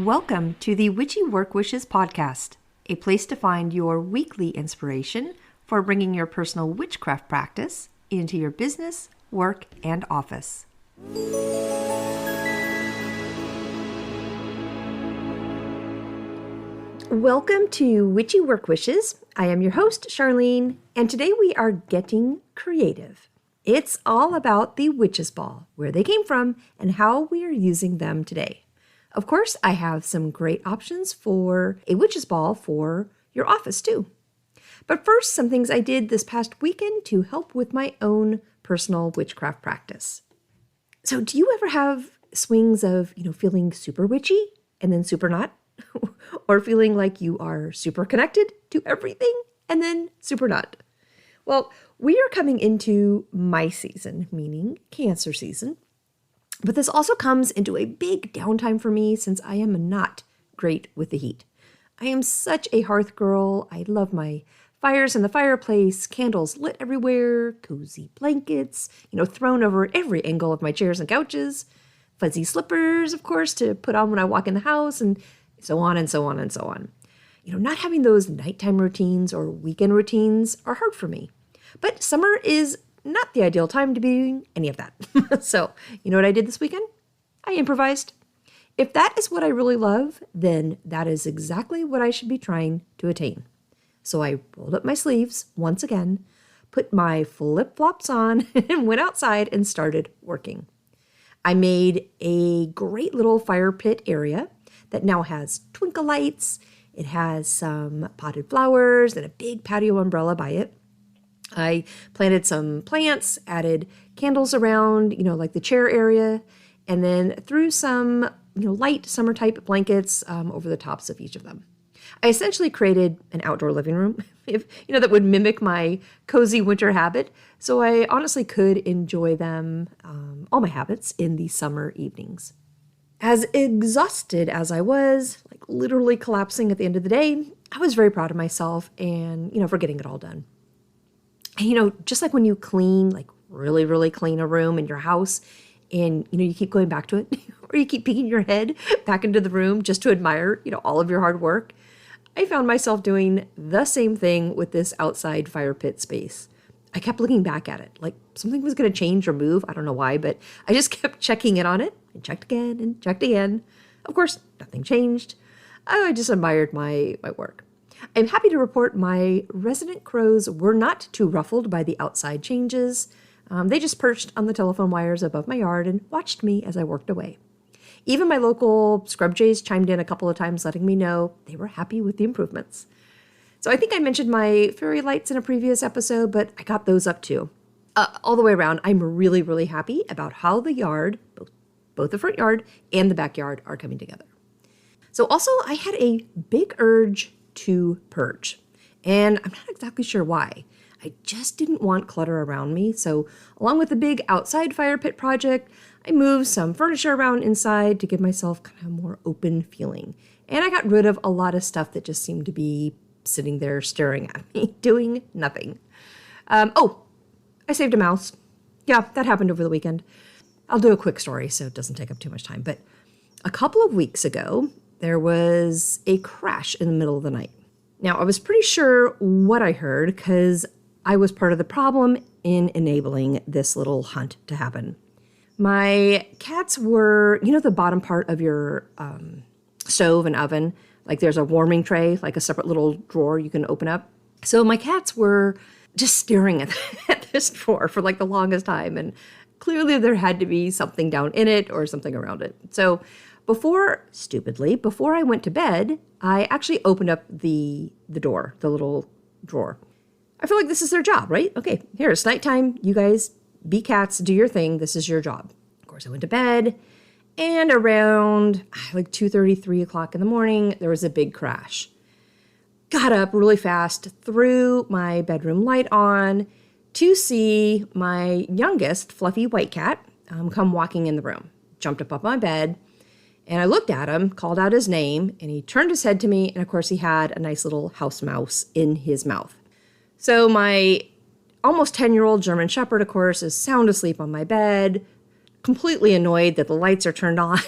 Welcome to the Witchy Work Wishes podcast, a place to find your weekly inspiration for bringing your personal witchcraft practice into your business, work, and office. Welcome to Witchy Work Wishes. I am your host, Charlene, and today we are getting creative. It's all about the witch's ball, where they came from, and how we are using them today. Of course, I have some great options for a witch's ball for your office too. But first, some things I did this past weekend to help with my own personal witchcraft practice. So do you ever have swings of, feeling super witchy and then super not? Or feeling like you are super connected to everything and then super not? Well, we are coming into my season, meaning Cancer season. But this also comes into a big downtime for me since I am not great with the heat. I am such a hearth girl. I love my fires in the fireplace, candles lit everywhere, cozy blankets, thrown over every angle of my chairs and couches, fuzzy slippers, of course, to put on when I walk in the house, and so on and so on and so on. Not having those nighttime routines or weekend routines are hard for me. But summer is not the ideal time to be doing any of that. So, you know what I did this weekend? I improvised. If that is what I really love, then that is exactly what I should be trying to attain. So I rolled up my sleeves once again, put my flip-flops on, and went outside and started working. I made a great little fire pit area that now has twinkle lights. It has some potted flowers and a big patio umbrella by it. I planted some plants, added candles around, like the chair area, and then threw some, light summer type blankets over the tops of each of them. I essentially created an outdoor living room, that would mimic my cozy winter habit. So I honestly could enjoy them, all my habits, in the summer evenings. As exhausted as I was, literally collapsing at the end of the day, I was very proud of myself and, for getting it all done. Just like when you clean, really, really clean a room in your house and, you keep going back to it or you keep peeking your head back into the room just to admire, all of your hard work. I found myself doing the same thing with this outside fire pit space. I kept looking back at it like something was going to change or move. I don't know why, but I just kept checking in on it and checked again and checked again. Of course, nothing changed. I just admired my work. I'm happy to report my resident crows were not too ruffled by the outside changes. They just perched on the telephone wires above my yard and watched me as I worked away. Even my local scrub jays chimed in a couple of times letting me know they were happy with the improvements. So I think I mentioned my fairy lights in a previous episode, but I got those up too. All the way around, I'm really, really happy about how the yard, both the front yard and the backyard, are coming together. So also, I had a big urge to purge. And I'm not exactly sure why. I just didn't want clutter around me. So along with the big outside fire pit project, I moved some furniture around inside to give myself kind of a more open feeling. And I got rid of a lot of stuff that just seemed to be sitting there staring at me, doing nothing. I saved a mouse. Yeah, that happened over the weekend. I'll do a quick story so it doesn't take up too much time. But a couple of weeks ago, there was a crash in the middle of the night. Now, I was pretty sure what I heard because I was part of the problem in enabling this little hunt to happen. My cats were, the bottom part of your stove and oven, there's a warming tray, a separate little drawer you can open up. So my cats were just staring at this drawer for the longest time. And clearly there had to be something down in it or something around it. So before I went to bed, I actually opened up the door, the little drawer. I feel like this is their job, right? Okay, here, it's nighttime. You guys be cats, do your thing. This is your job. Of course, I went to bed, and around 2:30, 3 o'clock in the morning, there was a big crash. Got up really fast, threw my bedroom light on to see my youngest fluffy white cat come walking in the room. Jumped up on my bed, and I looked at him, called out his name, and he turned his head to me, and of course he had a nice little house mouse in his mouth. So my almost 10-year-old German Shepherd, of course, is sound asleep on my bed, completely annoyed that the lights are turned on.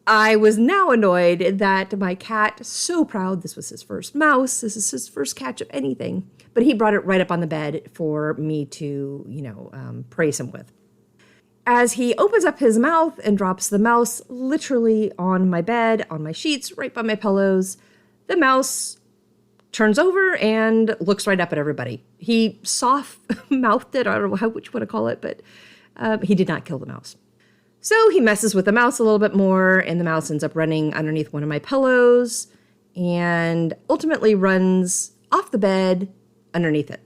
I was now annoyed that my cat, so proud, this was his first mouse, this is his first catch of anything, but he brought it right up on the bed for me to, praise him with. As he opens up his mouth and drops the mouse literally on my bed, on my sheets, right by my pillows, the mouse turns over and looks right up at everybody. He soft-mouthed it, I don't know which one to call it, but he did not kill the mouse. So he messes with the mouse a little bit more, and the mouse ends up running underneath one of my pillows and ultimately runs off the bed underneath it.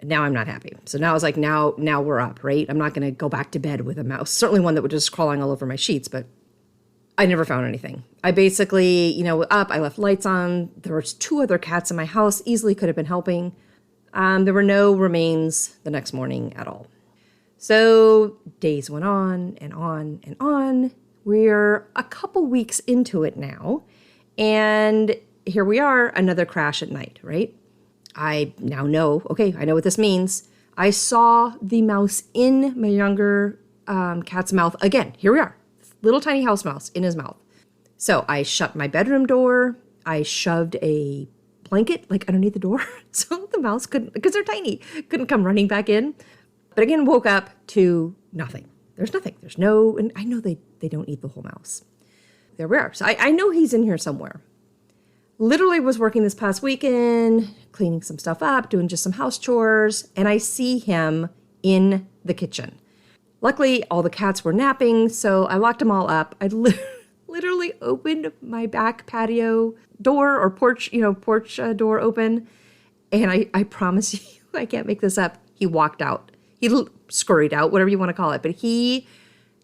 Now I'm not happy. So now I was like, now we're up, right? I'm not going to go back to bed with a mouse. Certainly one that was just crawling all over my sheets, but I never found anything. I basically, I left lights on. There was 2 other cats in my house, easily could have been helping. There were no remains the next morning at all. So days went on and on and on. We're a couple weeks into it now. And here we are, another crash at night, right? I now know, okay, I know what this means. I saw the mouse in my younger cat's mouth again. Here we are, little tiny house mouse in his mouth. So I shut my bedroom door. I shoved a blanket underneath the door so the mouse couldn't, because they're tiny, couldn't come running back in. But again, woke up to nothing. There's nothing. There's no, and I know they don't eat the whole mouse. There we are. So I know he's in here somewhere. Literally was working this past weekend, cleaning some stuff up, doing just some house chores, and I see him in the kitchen. Luckily, all the cats were napping, so I locked them all up. I literally opened my back patio door or porch door open, and I promise you, I can't make this up, he walked out. He scurried out, whatever you want to call it, but he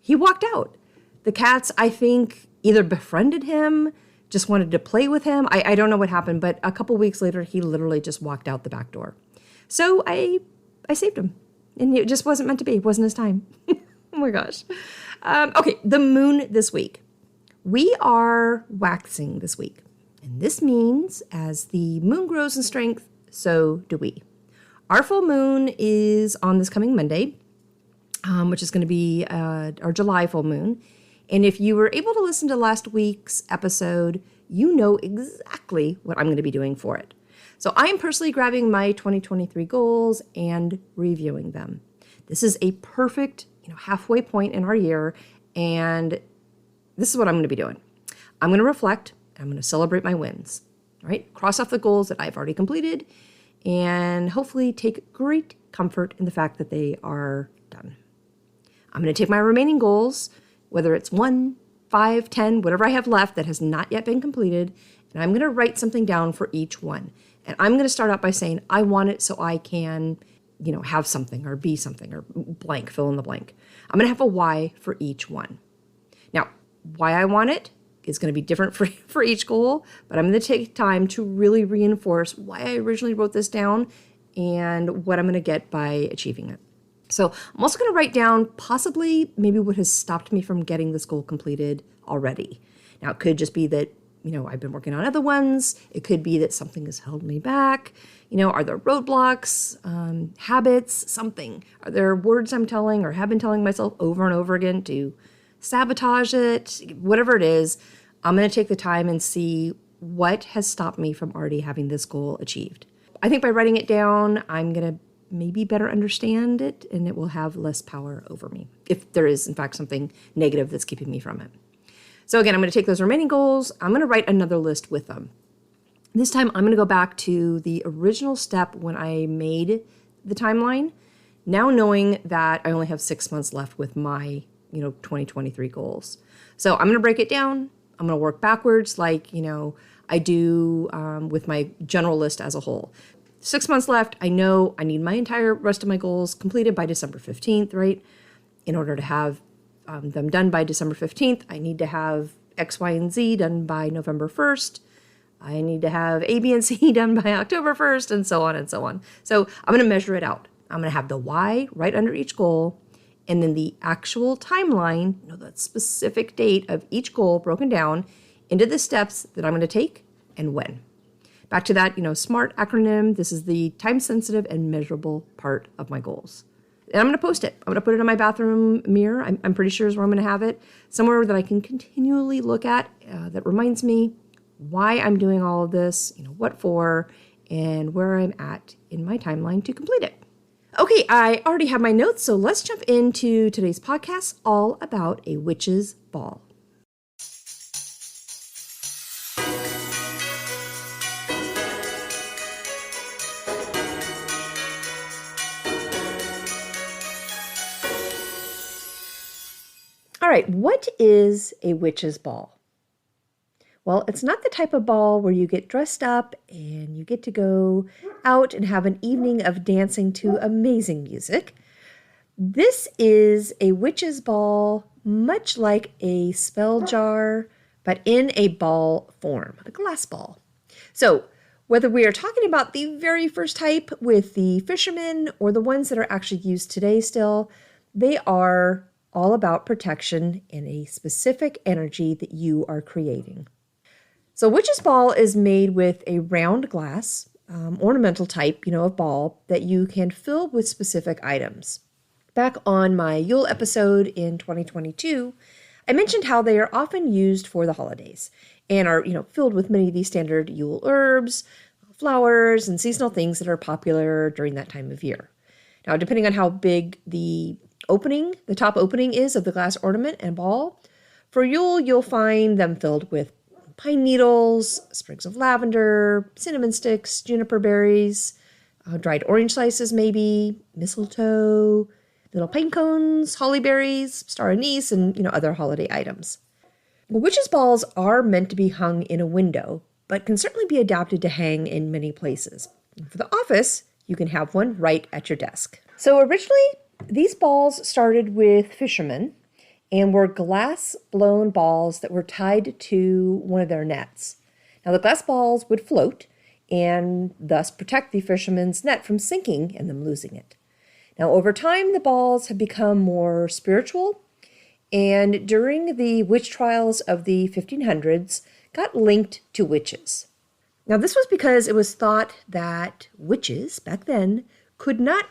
walked out. The cats, I think, either befriended him, just wanted to play with him. I don't know what happened, but a couple weeks later, he literally just walked out the back door. So I saved him, and it just wasn't meant to be. It wasn't his time. Oh my gosh. Okay, the moon this week. We are waxing this week, and this means as the moon grows in strength, so do we. Our full moon is on this coming Monday, which is going to be our July full moon. And if you were able to listen to last week's episode, you know exactly what I'm going to be doing for it. So I am personally grabbing my 2023 goals and reviewing them. This is a perfect, halfway point in our year, and this is what I'm going to be doing. I'm going to reflect, and I'm going to celebrate my wins, right? Cross off the goals that I've already completed, and hopefully take great comfort in the fact that they are done. I'm going to take my remaining goals, whether it's 1, 5, 10, whatever I have left that has not yet been completed, and I'm going to write something down for each one. And I'm going to start out by saying, I want it so I can, have something or be something or blank, fill in the blank. I'm going to have a why for each one. Now, why I want it is going to be different for each goal, but I'm going to take time to really reinforce why I originally wrote this down and what I'm going to get by achieving it. So I'm also going to write down possibly maybe what has stopped me from getting this goal completed already. Now, it could just be that, I've been working on other ones. It could be that something has held me back. Are there roadblocks, habits, something? Are there words I'm telling or have been telling myself over and over again to sabotage it? Whatever it is, I'm going to take the time and see what has stopped me from already having this goal achieved. I think by writing it down, I'm going to maybe better understand it, and it will have less power over me if there is, in fact, something negative that's keeping me from it. So again, I'm going to take those remaining goals. I'm going to write another list with them. This time, I'm going to go back to the original step when I made the timeline, now knowing that I only have 6 months left with my, 2023 goals. So I'm going to break it down. I'm going to work backwards like, I do with my general list as a whole. 6 months left. I know I need my entire rest of my goals completed by December 15th, right? In order to have them done by December 15th, I need to have X, Y, and Z done by November 1st. I need to have A, B, and C done by October 1st, and so on and so on. So I'm going to measure it out. I'm going to have the why right under each goal, and then the actual timeline, that specific date of each goal broken down into the steps that I'm going to take and when. Back to that, SMART acronym. This is the time-sensitive and measurable part of my goals. And I'm going to post it. I'm going to put it on my bathroom mirror. I'm pretty sure is where I'm going to have it. Somewhere that I can continually look at that reminds me why I'm doing all of this, what for, and where I'm at in my timeline to complete it. Okay, I already have my notes, so let's jump into today's podcast all about a witch's ball. All right, what is a witch's ball? Well, it's not the type of ball where you get dressed up and you get to go out and have an evening of dancing to amazing music. This is a witch's ball, much like a spell jar, but in a ball form, a glass ball. So whether we are talking about the very first type with the fishermen or the ones that are actually used today still, they are all about protection and a specific energy that you are creating. So witch's ball is made with a round glass, ornamental type, of ball that you can fill with specific items. Back on my Yule episode in 2022, I mentioned how they are often used for the holidays and are, filled with many of these standard Yule herbs, flowers, and seasonal things that are popular during that time of year. Now, depending on how big the top opening is of the glass ornament and ball, for Yule, you'll find them filled with pine needles, sprigs of lavender, cinnamon sticks, juniper berries, dried orange slices maybe, mistletoe, little pine cones, holly berries, star anise, and other holiday items. Well, witches' balls are meant to be hung in a window, but can certainly be adapted to hang in many places. For the office, you can have one right at your desk. So originally, these balls started with fishermen and were glass-blown balls that were tied to one of their nets. Now, the glass balls would float and thus protect the fisherman's net from sinking and them losing it. Now, over time, the balls have become more spiritual, and during the witch trials of the 1500s, got linked to witches. Now, this was because it was thought that witches, back then, could not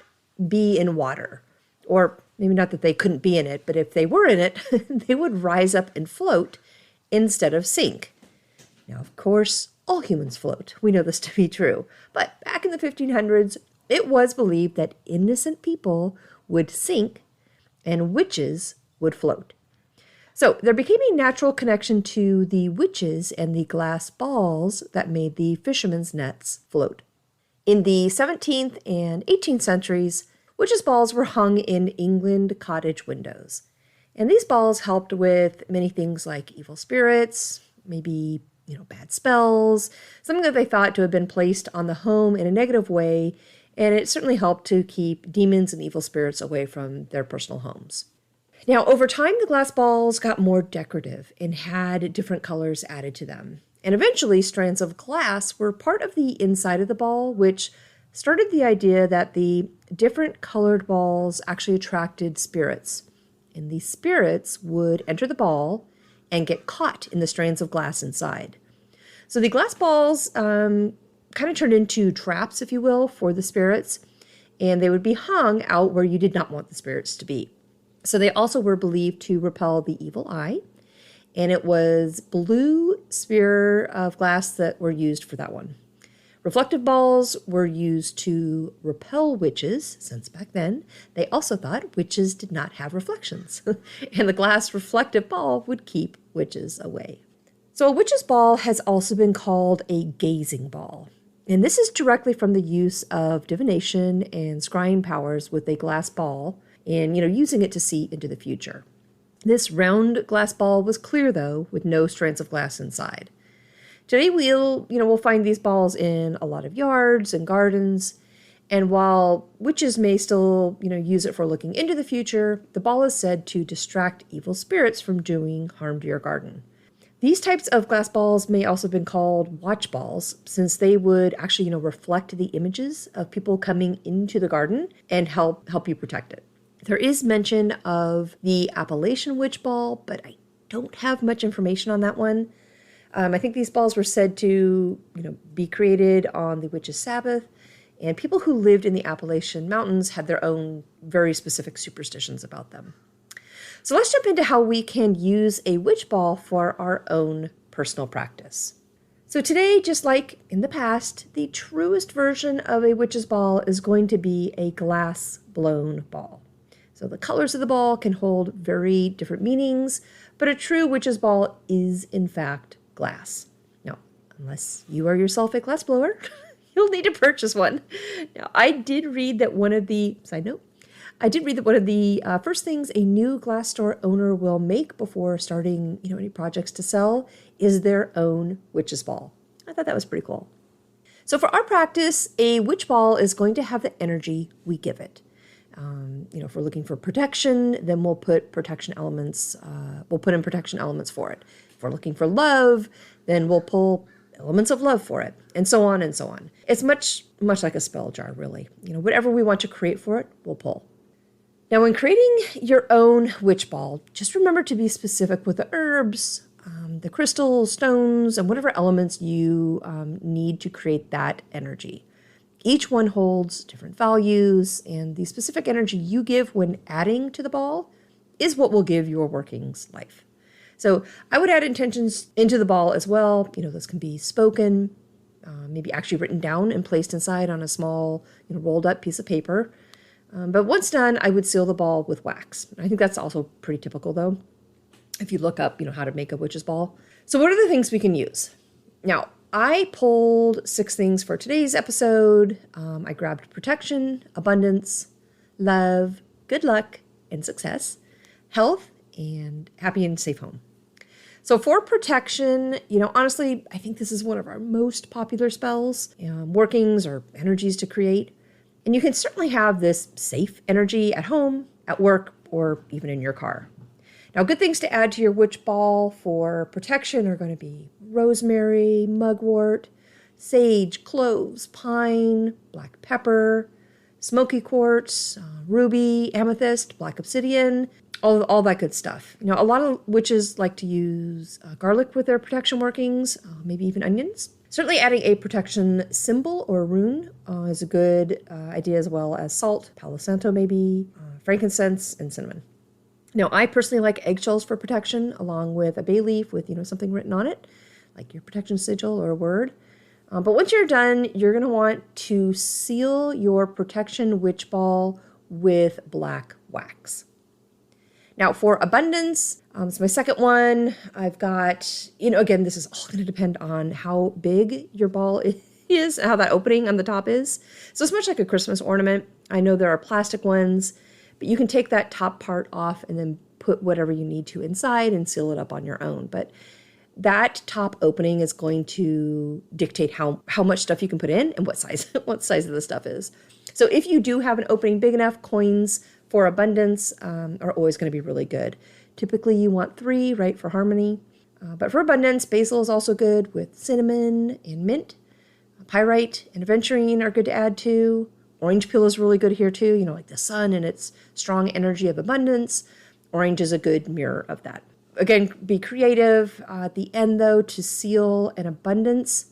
be in water, or maybe not that they couldn't be in it, but if they were in it, they would rise up and float instead of sink. Now, of course, all humans float. We know this to be true. But back in the 1500s, it was believed that innocent people would sink and witches would float. So there became a natural connection to the witches and the glass balls that made the fishermen's nets float. In the 17th and 18th centuries, witches' balls were hung in England cottage windows. And these balls helped with many things like evil spirits, maybe, bad spells, something that they thought to have been placed on the home in a negative way, and it certainly helped to keep demons and evil spirits away from their personal homes. Now, over time, the glass balls got more decorative and had different colors added to them. And eventually, strands of glass were part of the inside of the ball, which started the idea that the different colored balls actually attracted spirits. And these spirits would enter the ball and get caught in the strands of glass inside. So the glass balls kind of turned into traps, if you will, for the spirits, and they would be hung out where you did not want the spirits to be. So they also were believed to repel the evil eye, and it was blue sphere of glass that were used for that one. Reflective balls were used to repel witches, since back then they also thought witches did not have reflections, and the glass reflective ball would keep witches away. So a witch's ball has also been called a gazing ball, and this is directly from the use of divination and scrying powers with a glass ball, and using it to see into the future. This round glass ball was clear, though, with no strands of glass inside. Today we'll find these balls in a lot of yards and gardens, and while witches may still, use it for looking into the future, the ball is said to distract evil spirits from doing harm to your garden. These types of glass balls may also have been called watch balls, since they would actually, reflect the images of people coming into the garden and help you protect it. There is mention of the Appalachian witch ball, but I don't have much information on that one. I think these balls were said to, be created on the witch's Sabbath, And people who lived in the Appalachian Mountains had their own very specific superstitions about them. So let's jump into how we can use a witch ball for our own personal practice. So today, just like in the past, the truest version of a witch's ball is going to be a glass blown ball. So the colors of the ball can hold very different meanings, but a true witch's ball is in fact glass. Now, unless you are yourself a glass blower, you'll need to purchase one. Now, I did read that one of the first things a new glass store owner will make before starting, any projects to sell is their own witch's ball. I thought that was pretty cool. So for our practice, a witch ball is going to have the energy we give it. If we're looking for protection, then we'll put in protection elements for it. If we're looking for love, then we'll pull elements of love for it, and so on and so on. It's much like a spell jar, really. Whatever we want to create for it, we'll pull. Now, when creating your own witch ball, just remember to be specific with the herbs, the crystals, stones, and whatever elements you need to create that energy. Each one holds different values, and the specific energy you give when adding to the ball is what will give your workings life. So I would add intentions into the ball as well. Those can be spoken, maybe actually written down and placed inside on a small, rolled up piece of paper. But once done, I would seal the ball with wax. I think that's also pretty typical, though, if you look up, how to make a witch's ball. So what are the things we can use? Now, I pulled 6 things for today's episode. I grabbed protection, abundance, love, good luck and success, health, and happy and safe home. So for protection, honestly, I think this is one of our most popular spells, workings or energies to create. And you can certainly have this safe energy at home, at work, or even in your car. Now, good things to add to your witch ball for protection are going to be rosemary, mugwort, sage, cloves, pine, black pepper, smoky quartz, ruby, amethyst, black obsidian, all that good stuff. A lot of witches like to use garlic with their protection workings, maybe even onions. Certainly adding a protection symbol or rune is a good idea, as well as salt, Palo Santo maybe, frankincense, and cinnamon. Now, I personally like eggshells for protection, along with a bay leaf with, something written on it, like your protection sigil or a word. But once you're done, you're going to want to seal your protection witch ball with black wax. Now, for abundance, it's my second one. I've got, again, this is all going to depend on how big your ball is, how that opening on the top is. So it's much like a Christmas ornament. I know there are plastic ones, but you can take that top part off and then put whatever you need to inside and seal it up on your own. But that top opening is going to dictate how much stuff you can put in and what size of the stuff is. So if you do have an opening big enough, coins for abundance are always going to be really good. Typically you want 3, right, for harmony. But for abundance, basil is also good with cinnamon and mint. Pyrite and aventurine are good to add too. Orange peel is really good here too, like the sun and its strong energy of abundance. Orange is a good mirror of that. Again, be creative. At the end, though, to seal an abundance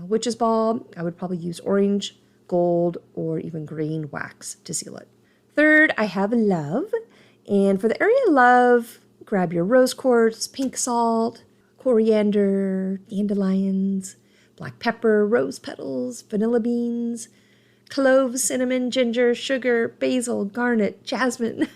witch's ball, I would probably use orange, gold, or even green wax to seal it. Third, I have love. And for the area of love, grab your rose quartz, pink salt, coriander, dandelions, black pepper, rose petals, vanilla beans, cloves, cinnamon, ginger, sugar, basil, garnet, jasmine.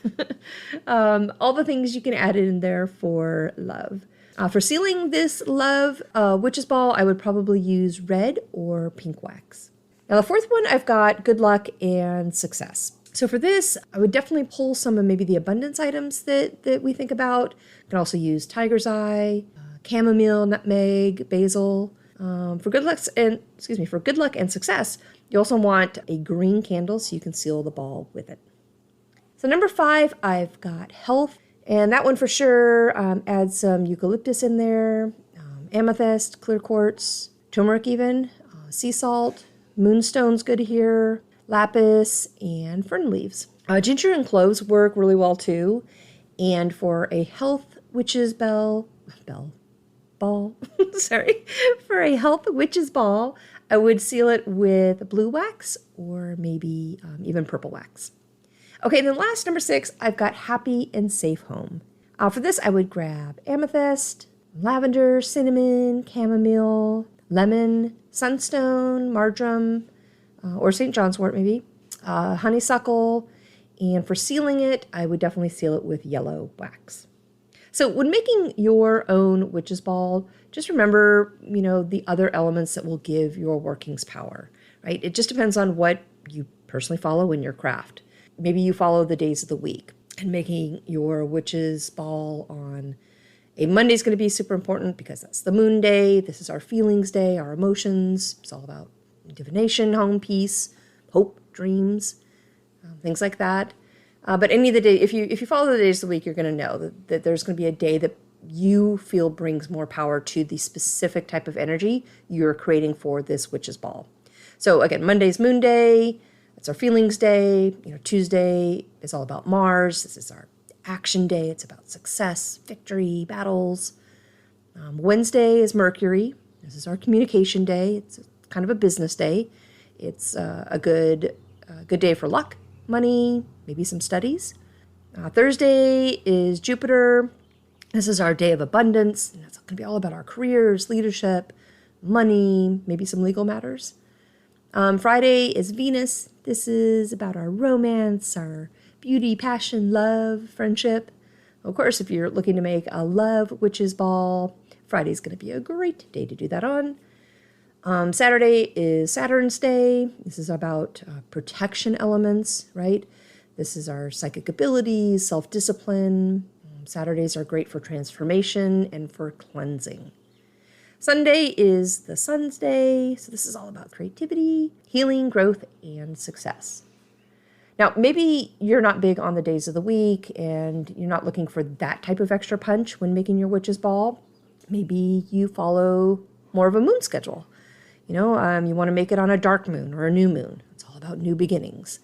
All the things you can add in there for love. For sealing this love witch's ball, I would probably use red or pink wax. Now the fourth one, I've got good luck and success. So for this, I would definitely pull some of maybe the abundance items that we think about. You can also use tiger's eye, chamomile, nutmeg, basil. For good luck and success, you also want a green candle so you can seal the ball with it. So number 5, I've got health, and that one for sure, add some eucalyptus in there, amethyst, clear quartz, turmeric even, sea salt, moonstone's good here, lapis, and fern leaves. Ginger and cloves work really well too. And for a health witch's ball, for a health witch's ball, I would seal it with blue wax or maybe even purple wax. Okay, and then last, number 6, I've got happy and safe home. For this, I would grab amethyst, lavender, cinnamon, chamomile, lemon, sunstone, marjoram, or St. John's wort maybe, honeysuckle, and for sealing it, I would definitely seal it with yellow wax. So when making your own witch's ball, just remember, the other elements that will give your workings power, right? It just depends on what you personally follow in your craft. Maybe you follow the days of the week, and making your witch's ball on a Monday is going to be super important because that's the moon day. This is our feelings day, our emotions. It's all about divination, home, peace, hope, dreams, things like that. But any of the day, if you follow the days of the week, you're going to know that there's going to be a day that you feel brings more power to the specific type of energy you're creating for this witch's ball. So again, Monday's moon day. It's our feelings day. Tuesday is all about Mars. This is our action day. It's about success, victory, battles. Wednesday is Mercury. This is our communication day. It's kind of a business day. It's a good day for luck, money, maybe some studies. Thursday is Jupiter. This is our day of abundance. And it's going to be all about our careers, leadership, money, maybe some legal matters. Friday is Venus. This is about our romance, our beauty, passion, love, friendship. Of course, if you're looking to make a love witch's ball, Friday's going to be a great day to do that on. Saturday is Saturn's day. This is about protection elements, right? This is our psychic abilities, self-discipline. Saturdays are great for transformation and for cleansing. Sunday is the Sun's day, so this is all about creativity, healing, growth, and success. Now, maybe you're not big on the days of the week and you're not looking for that type of extra punch when making your witch's ball. Maybe you follow more of a moon schedule. You want to make it on a dark moon or a new moon. It's all about new beginnings.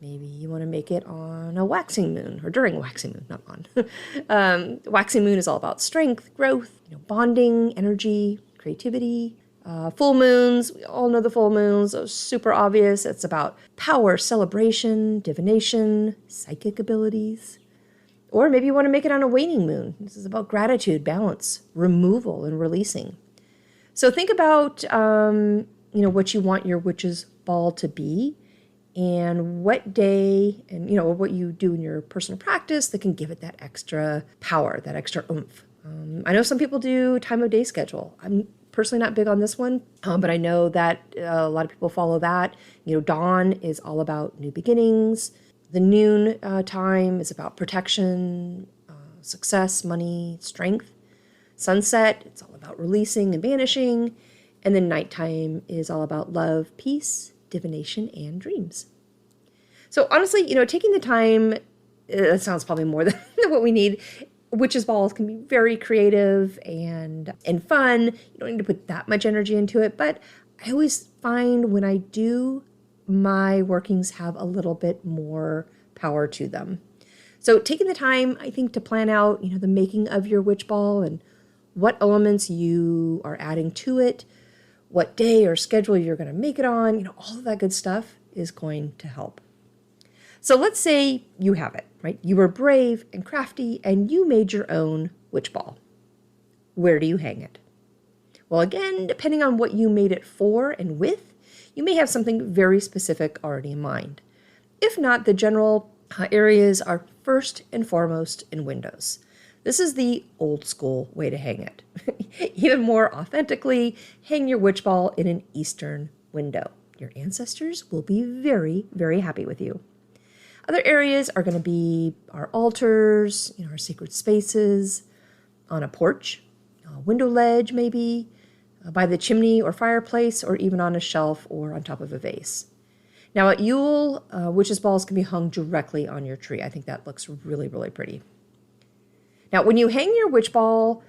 Maybe you want to make it on a waxing moon or during a waxing moon, not on. Waxing moon is all about strength, growth, bonding, energy, creativity. Full moons, we all know the full moons, those super obvious. It's about power, celebration, divination, psychic abilities. Or maybe you want to make it on a waning moon. This is about gratitude, balance, removal, and releasing. So think about, what you want your witch's ball to be and what day and, what you do in your personal practice that can give it that extra power, that extra oomph. I know some people do time of day schedule. I'm personally not big on this one, but I know that a lot of people follow that. Dawn is all about new beginnings. The noon time is about protection, success, money, strength. Sunset, it's all about releasing and vanishing. And then nighttime is all about love, peace, divination, and dreams. So honestly, taking the time, that sounds probably more than what we need. Witch's balls can be very creative and fun. You don't need to put that much energy into it, but I always find when I do, my workings have a little bit more power to them. So taking the time, I think, to plan out, the making of your witch ball and what elements you are adding to it, what day or schedule you're going to make it on, all of that good stuff is going to help. So let's say you have it, right? You were brave and crafty and you made your own witch ball. Where do you hang it? Well, again, depending on what you made it for and with, you may have something very specific already in mind. If not, the general areas are first and foremost in windows. This is the old school way to hang it. Even more authentically, hang your witch ball in an eastern window. Your ancestors will be very, very happy with you. Other areas are going to be our altars, our sacred spaces, on a porch, a window ledge maybe, by the chimney or fireplace, or even on a shelf or on top of a vase. Now at Yule, witch's balls can be hung directly on your tree. I think that looks really, really pretty. Now when you hang your witch ball,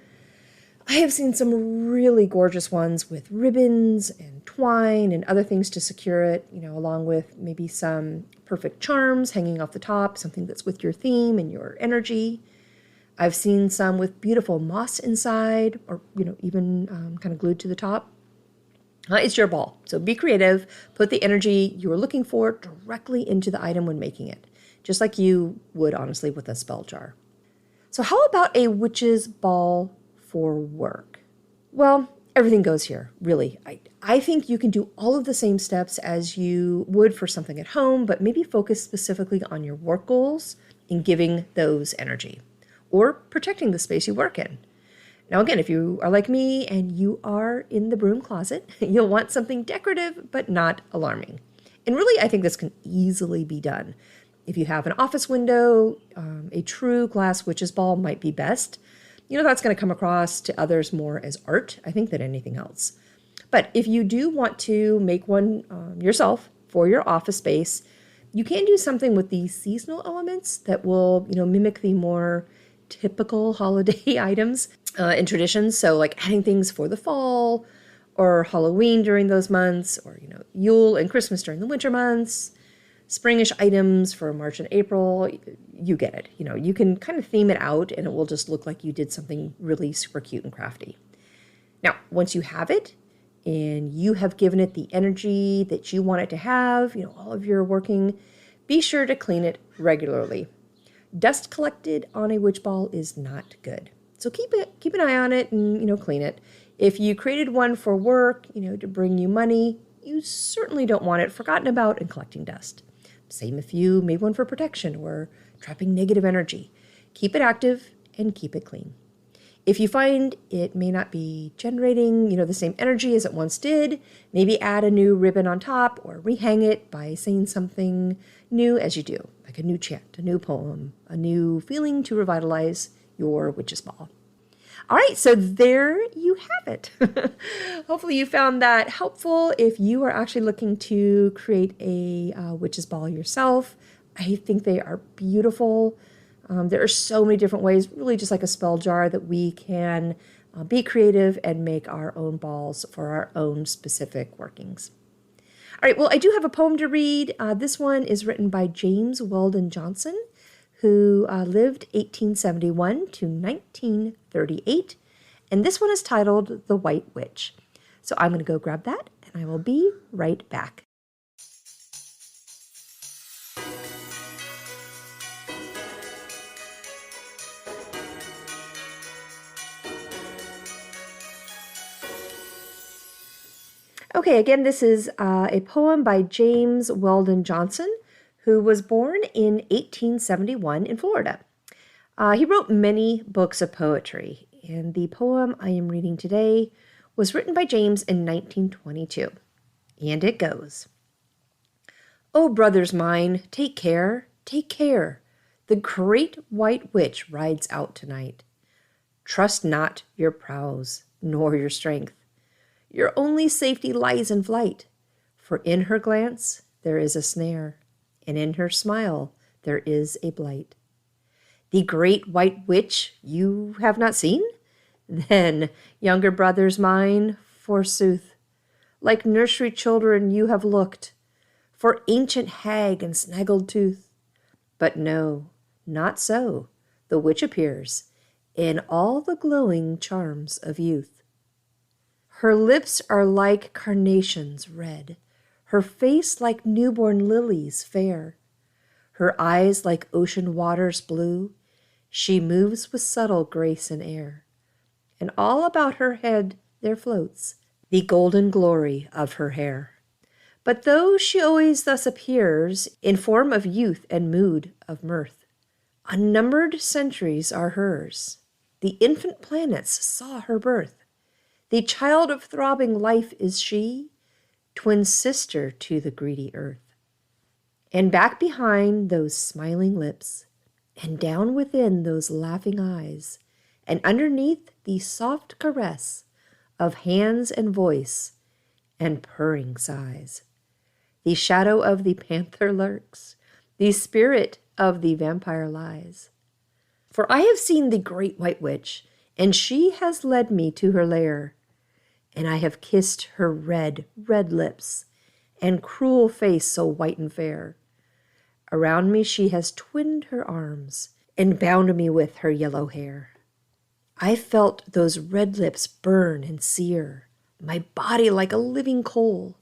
I have seen some really gorgeous ones with ribbons and twine and other things to secure it, along with maybe some perfect charms hanging off the top, something that's with your theme and your energy. I've seen some with beautiful moss inside or, even kind of glued to the top. It's your ball. So be creative. Put the energy you are looking for directly into the item when making it, just like you would, honestly, with a spell jar. So how about a witch's ball for work? Well, everything goes here, really. I think you can do all of the same steps as you would for something at home, but maybe focus specifically on your work goals and giving those energy, or protecting the space you work in. Now, again, if you are like me and you are in the broom closet, you'll want something decorative but not alarming. And really, I think this can easily be done. If you have an office window, a true glass witch's ball might be best. That's going to come across to others more as art, I think, than anything else. But if you do want to make one yourself for your office space, you can do something with these seasonal elements that will, mimic the more typical holiday items and traditions. So like adding things for the fall or Halloween during those months, or, Yule and Christmas during the winter months, springish items for March and April. You get it. You can kind of theme it out and it will just look like you did something really super cute and crafty. Now, once you have it and you have given it the energy that you want it to have, all of your working, be sure to clean it regularly. Dust collected on a witch ball is not good. So keep an eye on it and, clean it. If you created one for work, to bring you money, you certainly don't want it forgotten about and collecting dust. Same if you made one for protection or trapping negative energy. Keep it active and keep it clean. If you find it may not be generating, the same energy as it once did, maybe add a new ribbon on top or rehang it by saying something new as you do, like a new chant, a new poem, a new feeling to revitalize your witch's ball. All right, so there you have it. Hopefully you found that helpful. If you are actually looking to create a witch's ball yourself, I think they are beautiful. There are so many different ways, really just like a spell jar, that we can be creative and make our own balls for our own specific workings. All right, well, I do have a poem to read. This one is written by James Weldon Johnson, who lived 1871 to 1938. And this one is titled The White Witch. So I'm going to go grab that, and I will be right back. Okay, again, this is a poem by James Weldon Johnson, who was born in 1871 in Florida. He wrote many books of poetry, and the poem I am reading today was written by James in 1922. And it goes, "O brothers mine, take care, take care. The great white witch rides out tonight. Trust not your prowess, nor your strength. Your only safety lies in flight, for in her glance there is a snare, and in her smile there is a blight. The great white witch you have not seen? Then, younger brothers mine, forsooth, like nursery children you have looked, for ancient hag and snaggled tooth. But no, not so, the witch appears, in all the glowing charms of youth. Her lips are like carnations red, her face like newborn lilies fair, her eyes like ocean waters blue. She moves with subtle grace and air, and all about her head there floats the golden glory of her hair. But though she always thus appears in form of youth and mood of mirth, unnumbered centuries are hers. The infant planets saw her birth. The child of throbbing life is she, twin sister to the greedy earth. And back behind those smiling lips, and down within those laughing eyes, and underneath the soft caress of hands and voice and purring sighs, the shadow of the panther lurks, the spirit of the vampire lies. For I have seen the great white witch, and she has led me to her lair, and I have kissed her red, red lips and cruel face so white and fair. Around me she has twinned her arms and bound me with her yellow hair. I felt those red lips burn and sear My body, like a living coal,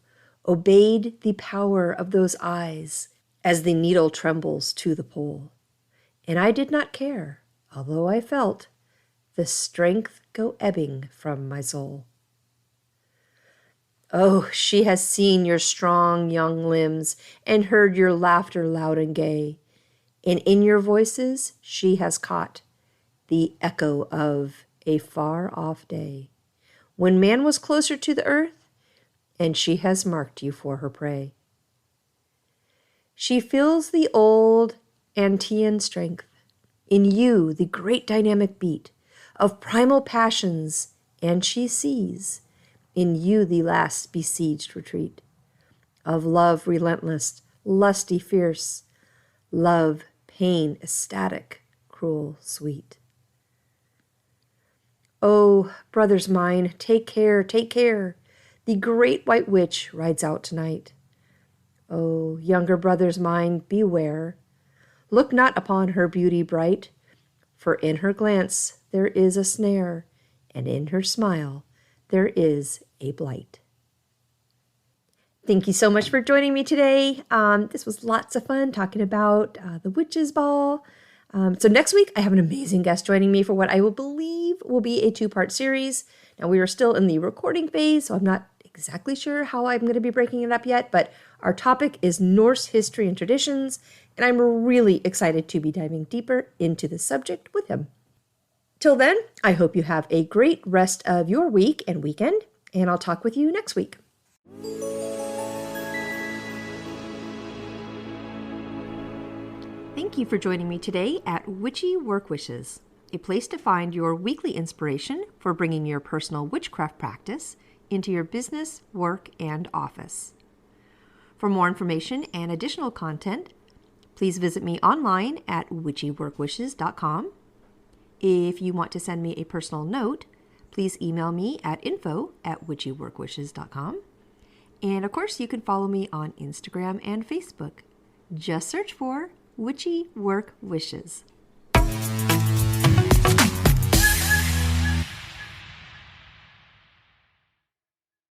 obeyed the power of those eyes as the needle trembles to the pole. And I did not care, although I felt the strength go ebbing from my soul. Oh, she has seen your strong young limbs and heard your laughter loud and gay, and in your voices she has caught the echo of a far-off day, when man was closer to the earth, and she has marked you for her prey. She feels the old Antean strength, in you the great dynamic beat of primal passions, and she sees in you the last besieged retreat of love relentless, lusty fierce, love, pain, ecstatic, cruel, sweet. Oh, brothers mine, take care, take care. The great white witch rides out tonight. Oh, younger brothers mine, beware. Look not upon her beauty bright, for in her glance there is a snare, and in her smile there is a blight. Thank you so much for joining me today. This was lots of fun talking about the Witch's Ball. So next week, I have an amazing guest joining me for what I will believe will be a 2-part series. Now, we are still in the recording phase, so I'm not exactly sure how I'm going to be breaking it up yet, but our topic is Norse history and traditions, and I'm really excited to be diving deeper into the subject with him. Till then, I hope you have a great rest of your week and weekend, and I'll talk with you next week. Thank you for joining me today at Witchy Work Wishes, a place to find your weekly inspiration for bringing your personal witchcraft practice into your business, work, and office. For more information and additional content, please visit me online at witchyworkwishes.com. If you want to send me a personal note, please email me at info@witchyworkwishes.com. And of course, you can follow me on Instagram and Facebook. Just search for Witchy Work Wishes.